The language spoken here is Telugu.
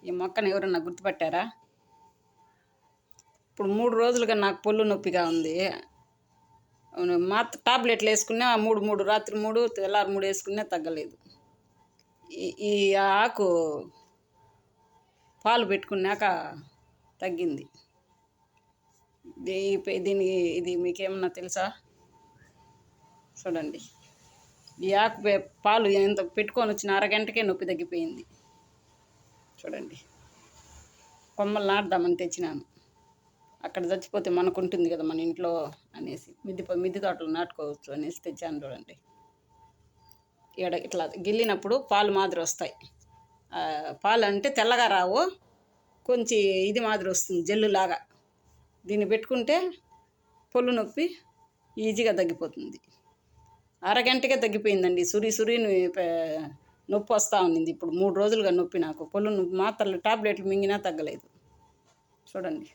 ఈ మొక్కను ఎవరన్నా గుర్తుపట్టారా? ఇప్పుడు 3 రోజులుగా నాకు పొల్లు నొప్పిగా ఉంది. టాబ్లెట్లు వేసుకున్నా 3 రాత్రి 3 తెల్లారి 3 వేసుకున్నా తగ్గలేదు. ఈ ఆకు పాలు పెట్టుకున్నాక తగ్గింది. ఇది మీకేమన్నా తెలుసా? చూడండి, ఈ ఆకు పాలు ఎంత పెట్టుకొని వచ్చిన అరగంటకే నొప్పి తగ్గిపోయింది. చూడండి, కొమ్మలు నాటుదామని తెచ్చినాను. అక్కడ చచ్చిపోతే మనకు ఉంటుంది కదా మన ఇంట్లో అనేసి మిద్దె తోటలు నాటుకోవచ్చు అనేసి తెచ్చాను. చూడండి, ఇట్లా గిల్లినప్పుడు పాలు మాదిరి వస్తాయి. పాలు అంటే తెల్లగా రావు, కొంచెం ఇది మాదిరి వస్తుంది, జల్లులాగా. దీన్ని పెట్టుకుంటే పొల్లు నొప్పి ఈజీగా తగ్గిపోతుంది. అరగంటకే తగ్గిపోయిందండి. సురి నొప్పి వస్తూ ఉన్నింది. ఇప్పుడు 3 రోజులుగా నొప్పి నాకు పొల్లు నొప్పి. మాత్రలు టాబ్లెట్లు మింగినా తగ్గలేదు. చూడండి.